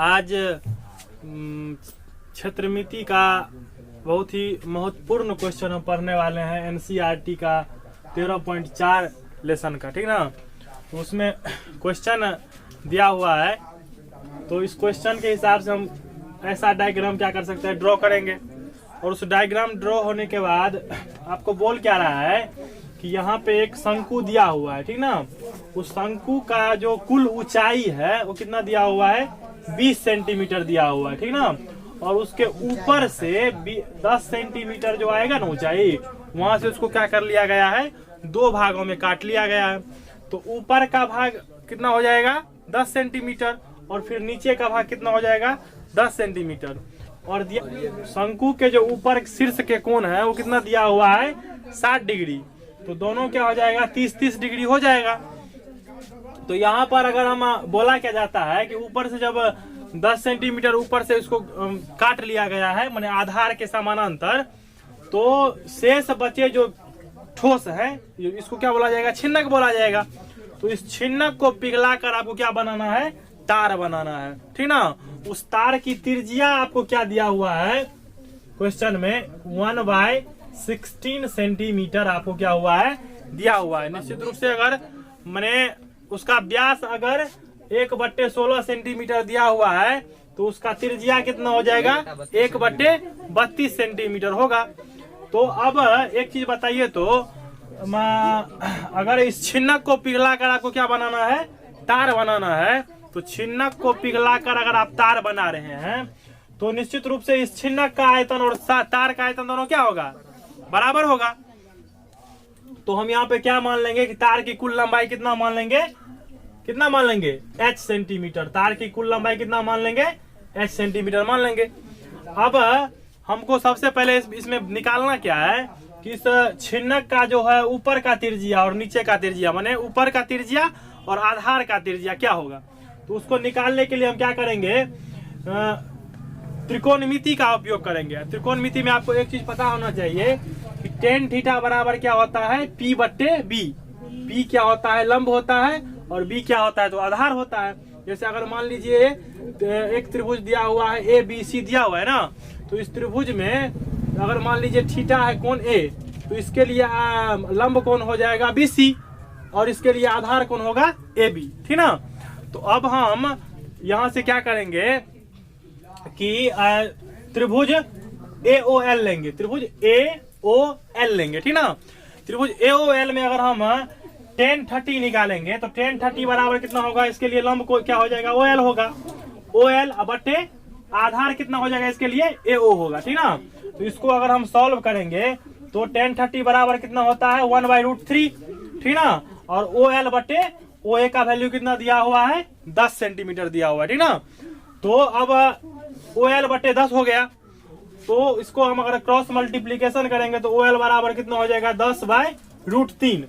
आज क्षेत्रमिति का बहुत ही महत्वपूर्ण क्वेश्चन हम पढ़ने वाले हैं एनसीईआरटी का 13.4 लेसन का, ठीक ना। तो उसमें क्वेश्चन दिया हुआ है, तो इस क्वेश्चन के हिसाब से हम ऐसा डायग्राम क्या कर सकते हैं, ड्रॉ करेंगे। और उस डायग्राम ड्रॉ होने के बाद आपको बोल क्या रहा है कि यहाँ पे एक शंकु दिया हुआ है, ठीक ना। उस शंकु का जो कुल ऊंचाई है वो कितना दिया हुआ है, 20 सेंटीमीटर दिया हुआ है, ठीक ना। और उसके ऊपर से 10 सेंटीमीटर जो आएगा ना ऊंचाई, वहां से उसको क्या कर लिया गया है, 2 भागों में काट लिया गया है। तो ऊपर का भाग कितना हो जाएगा, 10 सेंटीमीटर, और फिर नीचे का भाग कितना हो जाएगा, 10 सेंटीमीटर। और शंकु के जो ऊपर शीर्ष के कोण है वो कितना दिया हुआ है, 60 डिग्री। तो दोनों क्या हो जाएगा, 30-30 डिग्री हो जाएगा। तो यहाँ पर अगर हम बोला क्या जाता है कि ऊपर से जब 10 सेंटीमीटर ऊपर से इसको काट लिया गया है, माने आधार के समानांतर, तो शेष बचे जो ठोस है इसको क्या बोला जाएगा, छिन्नक बोला जाएगा। तो इस छिन्नक को पिघला कर आपको क्या बनाना है, तार बनाना है, ठीक ना। उस तार की त्रिज्या आपको क्या दिया हुआ है क्वेश्चन में, 1/16 सेंटीमीटर आपको क्या हुआ है, दिया हुआ है। निश्चित रूप से अगर मैंने उसका व्यास अगर 1/16 सेंटीमीटर दिया हुआ है तो उसका त्रिज्या कितना हो जाएगा, 1/32 सेंटीमीटर होगा। तो अब एक चीज बताइए, तो अगर इस छिन्नक को पिघला कर आपको क्या बनाना है, तार बनाना है, तो छिन्नक को पिघला कर अगर आप तार बना रहे हैं तो निश्चित रूप से इस छिन्नक का आयतन और तार का आयतन दोनों क्या होगा, बराबर होगा। तो हम यहाँ पे क्या मान लेंगे कि तार की कुल लंबाई कितना मान लेंगे, कितना मान लेंगे, h सेंटीमीटर। तार की कुल लंबाई कितना मान लेंगे, h सेंटीमीटर मान लेंगे। अब हमको सबसे पहले इसमें निकालना क्या है कि इस छिन्नक का जो है ऊपर का त्रिज्या और नीचे का त्रिज्या, माने ऊपर का त्रिज्या और आधार का त्रिज्या क्या होगा। तो उसको निकालने के लिए हम क्या करेंगे, त्रिकोणमिति का उपयोग करेंगे। त्रिकोणमिति में आपको एक चीज पता होना चाहिए कि tan थीटा बराबर क्या होता है, P/B। P क्या होता है, लंब होता है, और B क्या होता है, तो आधार होता है। जैसे अगर मान लीजिए एक त्रिभुज दिया हुआ है, ABC दिया हुआ है ना, तो इस त्रिभुज में अगर मान लीजिए थीटा है कोण A, तो इसके लिए लंब कोण हो जाएगा BC, और इसके लिए आधार कोण होगा AB, ठीक ना। तो अब हम यहां से क्या करेंगे कि त्रिभुज AOL लेंगे, त्रिभुज AOL लेंगे, ठीक ना। त्रिभुज AOL में अगर हम tan 30 निकालेंगे तो tan 30 बराबर कितना होगा, इसके लिए लंब को क्या हो जाएगा, OL होगा। OL बटे आधार कितना हो जाएगा, इसके लिए AO होगा, ठीक ना। तो इसको अगर हम सॉल्व करेंगे तो tan 30 बराबर कितना होता है, 1/√3, ठीक ना। और OL बटे OA का वैल्यू कितना दिया हुआ है, 10 सेंटीमीटर दिया हुआ है, ठीक ना। तो अब OL बटे 10 हो गया, तो इसको हम अगर क्रॉस मल्टीप्लीकेशन करेंगे तो OL बराबर कितना हो जाएगा, 10/√3।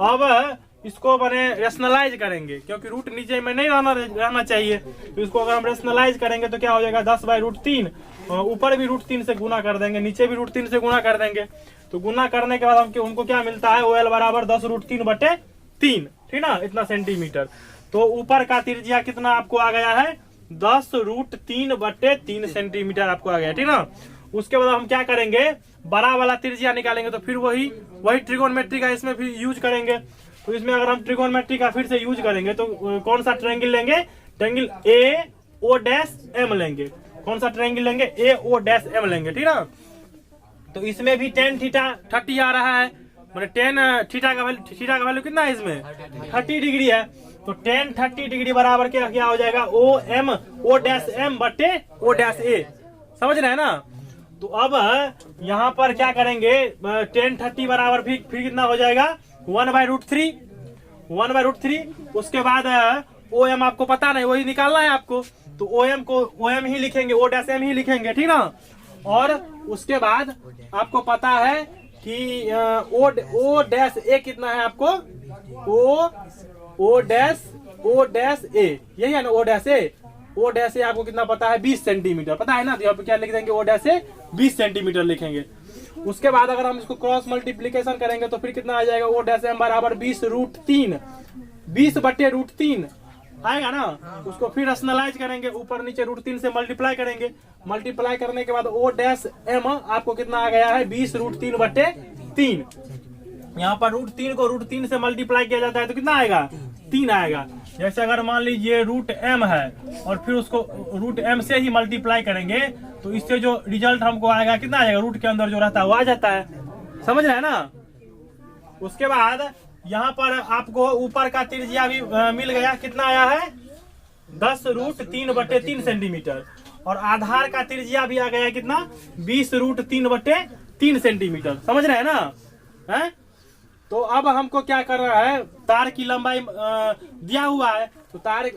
अब इसको मैंने रेशनलाइज करेंगे, क्योंकि रूट नीचे में नहीं रहना चाहिए। तो इसको अगर हम रेशनलाइज करेंगे तो क्या हो जाएगा, 10/√3। ऊपर भी √3 से गुना कर देंगे, नीचे भी √3 से गुना कर देंगे। तो गुना करने के बाद हमको क्या मिलता है, OL बराबर 10√3/3, ठीक ना, इतना सेंटीमीटर। तो ऊपर का त्रिज्या कितना आपको आ गया है, 10√3/3 सेंटीमीटर आपको आ गया, ठीक ना। उसके बाद हम क्या करेंगे, बड़ा वाला त्रिज्या निकालेंगे, तो फिर वही ट्रिगोनोमेट्री का इसमें भी यूज करेंगे। तो इसमें अगर हम ट्रिगोनोमेट्री का फिर से यूज करेंगे तो कौन सा ट्रायंगल लेंगे, ट्रायंगल AO'M लेंगे। कौन सा ट्रायंगल लेंगे, AO'M लेंगे, ठीक ना। तो इसमें भी tan थीटा 30 आ रहा है, मैंने tan थीटा का वैल्यू कितना है, इसमें 30 डिग्री है। तो tan 30 डिग्री बराबर क्या हो जाएगा, O'M बटे O'A, समझ रहे हैं ना। तो अब यहाँ पर क्या करेंगे, tan 30 बराबर फिर कितना हो जाएगा, 1/√3। उसके बाद OM आपको पता नहीं, वही निकालना है आपको। तो OM को OM ही लिखेंगे, O'M ही लिखेंगे, ठीक ना। और उसके बाद आपको पता है कि O'A कितना है आपको, O'A यही है ना, O'A आपको कितना पता है, 20 सेंटीमीटर पता है ना। तो यहाँ पे क्या लिख देंगे, O'A 20 सेंटीमीटर लिखेंगे। उसके बाद अगर हम इसको क्रॉस मल्टीप्लीकेशन करेंगे तो फिर कितना आ जाएगा, O'M बराबर 20/√3, 20/√3। आएगा ना। उसको फिर रैशनलाइज करेंगे, ऊपर नीचे √3 से मल्टीप्लाई करेंगे। मल्टीप्लाई करने के बाद O डैश M आपको कितना आ गया है 20 √3/3। यहाँ पर √3 को √3 से मल्टीप्लाई किया जाता है तो कितना आएगा 3 आएगा। जैसे अगर मान लीजिए √m है और फिर उसको √m से ही मल्टीप्लाई करेंगे तो इससे जो रिजल्ट हमको आएगा कितना आएगा, रूट के अंदर जो रहता है वो आ जाता है। समझ रहे हैं ना। उसके बाद यहाँ पर आपको ऊपर का त्रिज्या भी मिल गया, कितना आया है 10 √3/3 सेंटीमीटर। और आधार का त्रिज्या भी आ गया कितना 20 √3/3 सेंटीमीटर। समझ रहे हैं ना है? तो अब हमको क्या कर रहा है, तार की लंबाई दिया हुआ है तो तार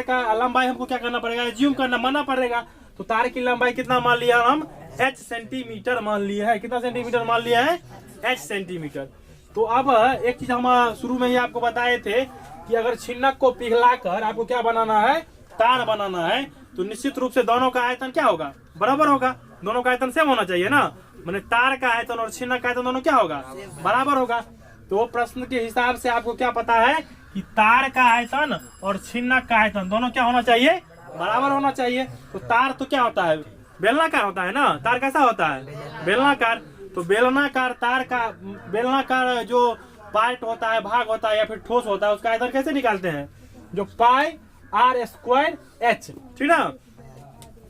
का लंबाई हमको क्या करना पड़ेगा, एज्यूम करना मानना पड़ेगा। तो तार की लंबाई कितना मान लिया हम h सेंटीमीटर मान लिया है। कितना सेंटीमीटर मान लिया है h सेंटीमीटर। तो अब एक चीज हम शुरू में ही आपको बताए थे कि अगर छिन्नक को पिघलाकर आपको क्या बनाना है, तार बनाना है, तो निश्चित रूप से दोनों का आयतन क्या होगा, बराबर होगा। दोनों का आयतन सेम होना चाहिए ना, मैंने तार का आयतन और छिन्नक का आयतन दोनों क्या होगा, बराबर होगा। तो प्रश्न के हिसाब से आपको क्या पता है कि तार का आयतन और छिन्नक का आयतन दोनों क्या होना चाहिए, बराबर होना चाहिए। तो तार तो क्या होता है, बेलनाकार होता है ना। तार कैसा होता है, बेलनाकार। तो बेलनाकार तार का बेलनाकार जो पार्ट होता है, भाग होता है या फिर ठोस होता है, उसका आयतन कैसे निकालते हैं, जो πr²h, ठीक ना।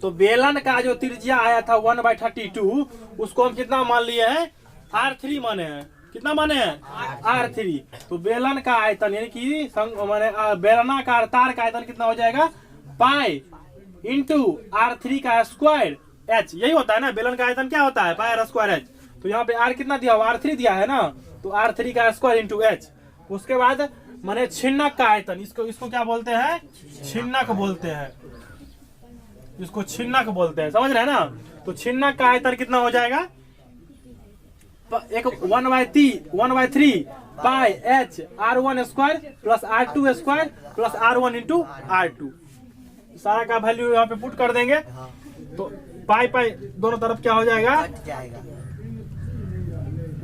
तो बेलन का जो त्रिज्या आया था 1/32, उसको हम कितना मान लिए हैं, r3 माने हैं। कितना माने हैं, r3। तो बेलन का आयतन यानी कि माने बेलनाकार तार का आयतन कितना हो जाएगा, पाई इंटू r3 का स्क्वायर h। यही होता है ना, बेलन का आयतन क्या होता है, πr²h। तो यहाँ पे r कितना दिया हुआ, r3 दिया है ना, तो r3 का स्क्वायर इंटू h। उसके बाद माने छिन्नक का आयतन, इसको क्या बोलते हैं, छिन्नक बोलते हैं, इसको छिन्नक बोलते हैं। समझ रहे हैं ना। तो छिन्नक का आयतन कितना हो जाएगा, एक 1/3 पाई h r1² plus r2² plus r1 into r2। सारा का वैल्यू यहाँ पे पुट कर देंगे तो पाई दोनों तरफ क्या हो जाएगा,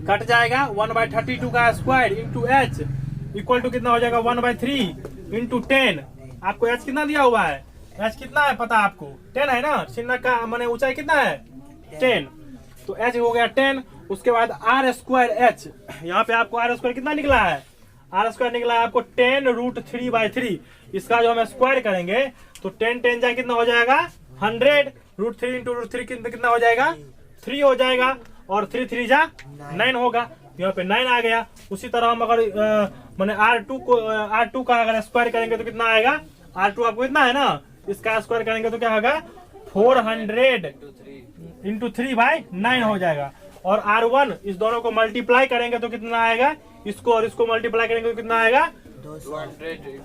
कट जाएगा। 1/32 का square into h equal to कितना हो जाएगा, 1/3 इंटू 10। आपको h कितना दिया हुआ है, h कितना है पता आपको, 10 है ना। छिन्नक का माने ऊंचाई कितना है, 10। तो h हो गया 10। उसके बाद r²h, यहाँ पे आपको r² कितना निकला है, r² निकला है आपको 10 √3/3। इसका जो हम स्क्वायर करेंगे तो 10 जाए कितना हो जाएगा 100, √3 इंटू √3 कितना हो जाएगा 3 हो जाएगा, और 3 3 जा 9 होगा। यहाँ पे 9 आ गया। उसी तरह हम अगर माने r2 का अगर स्क्वायर करेंगे तो कितना आएगा, r2 आपको इतना है ना, इसका स्क्वायर करेंगे तो क्या होगा 400 इंटू 3/9 हो जाएगा। और r1 इस दोनों को मल्टीप्लाई करेंगे तो कितना आएगा, इसको और इसको मल्टीप्लाई करेंगे तो कितना आएगा,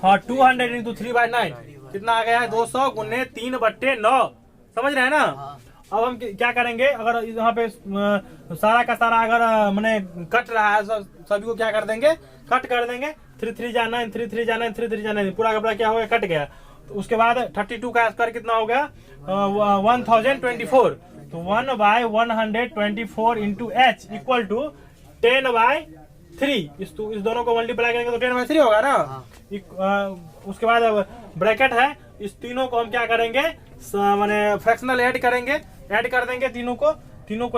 हाँ 200 इंटू 3/9 कितना आ गया है 200 गुने 3/9। समझ रहे हैं ना। अब हम क्या करेंगे, अगर यहाँ पे सारा का सारा अगर मैंने कट रहा है सभी को क्या कर देंगे, कट कर देंगे। 3 3 जा 9, 3 3 जा 9, 3 3 जा 9, पूरा का पूरा क्या हो गया, कट गया। तो उसके बाद 32 का स्क्वायर कितना हो गया 1024। तो 1/124 इंटू h इक्वल टू 10/3। इस दोनों को मल्टीप्लाई करेंगे तो 10/3 होगा ना। उसके बाद ब्रैकेट है, इस तीनों को हम क्या करेंगे, माने फ्रैक्शनल ऐड करेंगे, ऐड कर देंगे तीनों को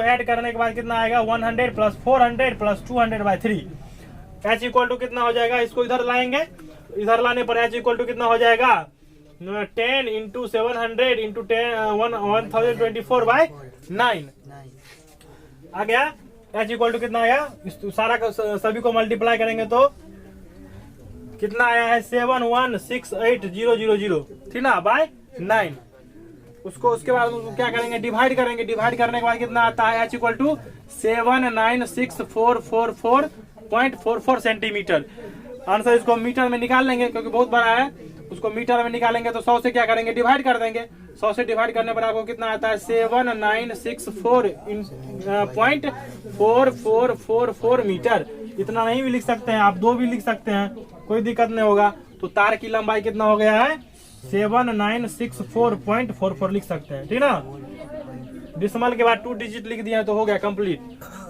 ऐड करने के बाद कितना आएगा 100 plus 400 plus 200/3। h equal to कितना हो जाएगा, इसको इधर लाएंगे, इधर लाने पर h इक्वल टू कितना हो जाएगा 10 इंटू 700 इंटू 1024/9 आ गया। h इक्वल टू कितना आया, सारा का सभी को मल्टीप्लाई करेंगे तो कितना आया है 7168000, ठीक ना, बाय 9। उसको उसके बाद क्या करेंगे, डिवाइड करेंगे। डिवाइड करने के बाद कितना आता है h equal to 79644.44 centimetre. Answer इसको मीटर में निकाल लेंगे क्योंकि बहुत बड़ा है, उसको मीटर में निकालेंगे तो 100 से क्या करेंगे, डिवाइड कर देंगे। 100 से डिवाइड करने पर आपको कितना आता है 7964.4444 मीटर। इतना नहीं भी लिख सकते हैं आप, 2 भी लिख सकते हैं, कोई दिक्कत नहीं होगा। तो तार की लंबाई कितना हो गया है 7964.44 लिख सकते हैं, ठीक ना। डिसिमल के बाद 2 डिजिट लिख दिया तो हो गया कंप्लीट।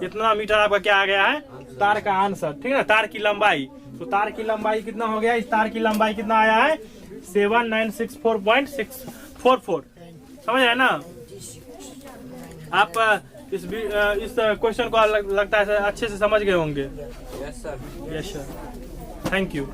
इतना मीटर आपका क्या आ गया है, तार का आंसर, ठीक है ना। तार की लंबाई तो तार की लंबाई कितना हो गया, इस तार की लंबाई कितना आया है 7964.644। समझ रहे ना आप? इस क्वेश्चन को लगता है अच्छे से समझ गए होंगे। Yes sir. Yes sir, thank you.